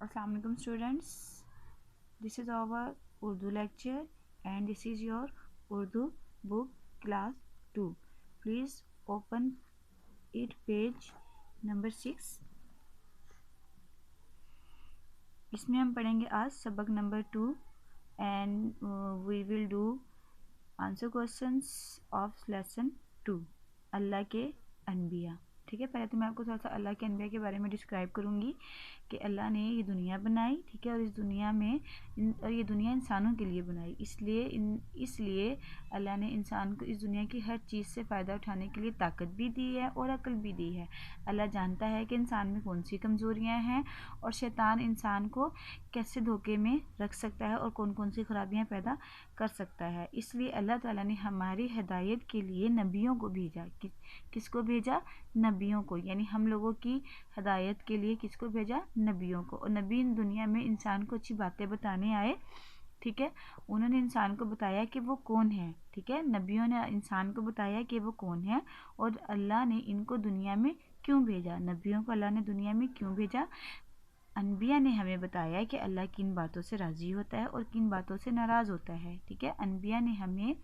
Assalamu alaikum students, this is our Urdu lecture and this is your Urdu book class 2. Please open it page number 6. इसमें हम पढ़ेंगे आज सबक number 2 and we will do answer questions of lesson 2 अल्लाह के अनबिया। ठीक है, पहले तो मैं आपको थोड़ा सा अल्लाह के अनबिया के बारे में डिस्क्राइब करूँगी कि अल्लाह ने ये दुनिया बनाई, ठीक है, और इस दुनिया में और ये दुनिया इंसानों के लिए बनाई, इसलिए अल्लाह ने इंसान को इस दुनिया की हर चीज़ से फ़ायदा उठाने के लिए ताकत भी दी है और अक्ल भी दी है। अल्लाह जानता है कि इंसान में कौन सी कमज़ोरियाँ हैं और शैतान इंसान को कैसे धोखे में रख सकता है और कौन कौन सी खराबियाँ पैदा कर सकता है। इसलिए अल्लाह ताला ने हमारी हिदायत के लिए नबियों को भेजा। किसको भेजा? नबियों को, यानी हम लोगों की हिदायत के लिए किसको भेजा? नबियों को। और नबी दुनिया में इंसान को अच्छी बातें बताने आए, ठीक है, उन्होंने इंसान को बताया कि वो कौन है, ठीक है, नबियों ने इंसान को बताया कि वो कौन है और अल्लाह ने इनको दुनिया में क्यों भेजा। नबियों को अल्लाह ने दुनिया में क्यों भेजा? अनबिया ने हमें बताया कि अल्लाह किन बातों से राज़ी होता है और किन बातों से नाराज़ होता है, ठीक है। अनबिया ने हमें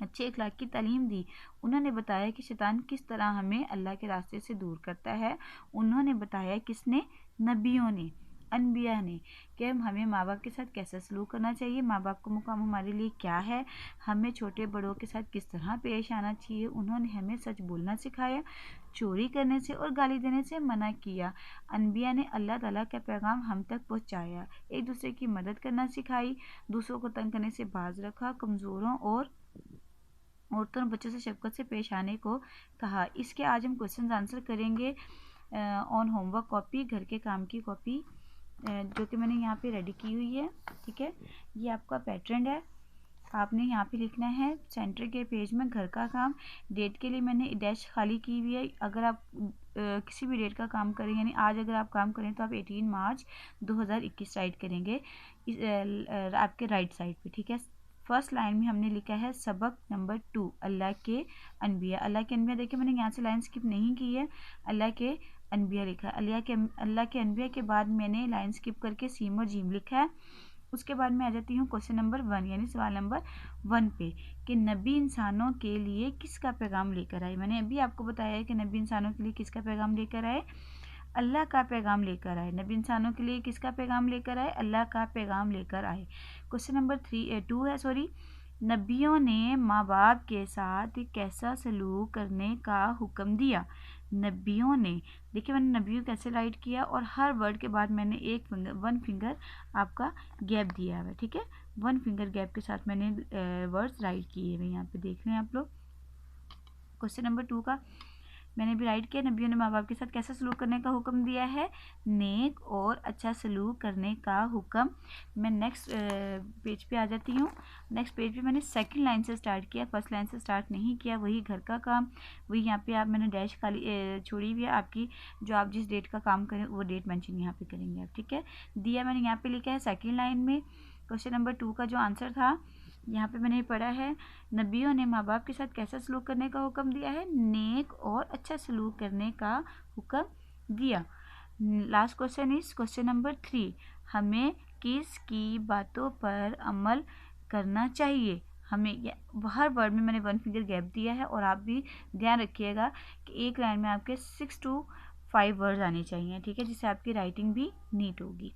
अच्छे अखलाक की तालीम दी। उन्होंने बताया कि शैतान किस तरह हमें अल्लाह के रास्ते से दूर करता है। उन्होंने बताया, किसने? नबियों ने, अनबिया ने, कि हमें माँ बाप के साथ कैसा सलूक करना चाहिए, माँ बाप का मुकाम हमारे लिए क्या है, हमें छोटे बड़ों के साथ किस तरह पेश आना चाहिए। उन्होंने हमें सच बोलना सिखाया, चोरी करने से और गाली देने से मना किया। अनबिया ने अल्लाह ताला का पैगाम हम तक पहुँचाया, एक दूसरे की मदद करना सिखाई, दूसरों को तंग करने से बाज रखा, कमज़ोरों और औरतों और बच्चों से शफकत से पेश आने को कहा। इसके आज हम क्वेश्चन आंसर करेंगे ऑन होमवर्क कॉपी, घर के काम की कॉपी, जो कि मैंने यहाँ पे रेडी की हुई है, ठीक है। ये आपका पैटर्न है, आपने यहाँ पे लिखना है सेंटर के पेज में घर का काम। डेट के लिए मैंने डैश खाली की हुई है। अगर आप किसी भी डेट का काम करें, यानी आज अगर आप काम करें तो आप 18 मार्च 2021 राइट करेंगे आपके राइट साइड पे, ठीक है। फर्स्ट लाइन में हमने लिखा है सबक नंबर 2 अल्लाह के अनबिया। अल्लाह के अनबिया, देखिए मैंने यहाँ से लाइन स्किप नहीं की है, अल्लाह के अनबिया लिखा है। अल्लाह के अनबिया के बाद मैंने लाइन स्किप करके सीम और जीम लिखा है। उसके बाद मैं आ जाती हूँ क्वेश्चन नंबर 1, यानी सवाल नंबर 1 पे, कि नबी इंसानों के लिए किसका पैगाम लेकर आए। मैंने अभी आपको बताया है कि नबी इंसानों के लिए किसका पैगाम लेकर आए? अल्लाह का पैगाम लेकर आए। नबी इंसानों के लिए किसका पैगाम लेकर आए? अल्लाह का पैगाम लेकर आए। क्वेश्चन नंबर 2 है, सॉरी, नबियों ने माँ बाप के साथ कैसा सलूक करने का हुक्म दिया। नबियों ने, देखिए मैंने नबियों कैसे राइट किया और हर वर्ड के बाद मैंने वन फिंगर आपका गैप दिया है, ठीक है, 1 फिंगर गैप के साथ मैंने वर्ड्स राइट किए हुए, यहाँ पे देख लें आप लोग। क्वेश्चन नंबर 2 का मैंने भी राइट किया, नबियों ने माँ बाप के साथ कैसा सलूक करने का हुक्म दिया है? नेक और अच्छा सलूक करने का हुक्म। मैं नेक्स्ट पेज पे आ जाती हूँ। नेक्स्ट पेज पे मैंने सेकंड लाइन से स्टार्ट किया, फर्स्ट लाइन से स्टार्ट नहीं किया। वही घर का काम, वही यहाँ पे आप मैंने डैश खाली छोड़ी हुई है आपकी, जो आप जिस डेट का काम करें वो डेट मेंशन यहाँ पे करेंगे आप, ठीक है। दिया मैंने यहाँ पे लिखा है सेकेंड लाइन में। क्वेश्चन नंबर 2 का जो आंसर था यहाँ पे मैंने पढ़ा है, नबियों ने माँ बाप के साथ कैसा सलूक करने का हुक्म दिया है? नेक और अच्छा सलूक करने का हुक्म दिया। Last question is question number 3, हमें किस की बातों पर अमल करना चाहिए? हमें हर वर्ड में मैंने 1 फिंगर गैप दिया है और आप भी ध्यान रखिएगा कि एक लाइन में आपके 6 to 5 वर्ड्स आने चाहिए, ठीक है, जिससे आपकी राइटिंग भी नीट होगी।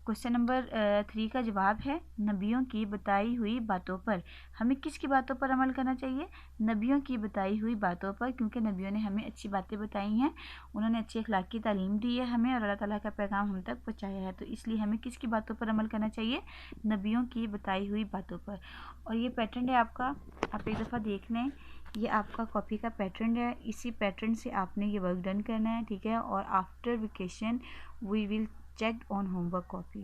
क्वेश्चन नंबर 3 का जवाब है नबियों की बताई हुई बातों पर। हमें किसकी बातों पर अमल करना चाहिए? नबियों की बताई हुई बातों पर, क्योंकि नबियों ने हमें अच्छी बातें बताई हैं, उन्होंने अच्छी अखलाक की तालीम दी है हमें और अल्लाह ताला का पैगाम हम तक पहुँचाया है, तो इसलिए हमें किसकी बातों पर अमल करना चाहिए? नबियों की बताई हुई बातों पर। और ये पैटर्न है आपका, आप एक दफ़ा देख लें, ये आपका कॉपी का पैटर्न है, इसी पैटर्न से आपने ये वर्क डन करना है, ठीक है। और after vacation we will checked on homework copy.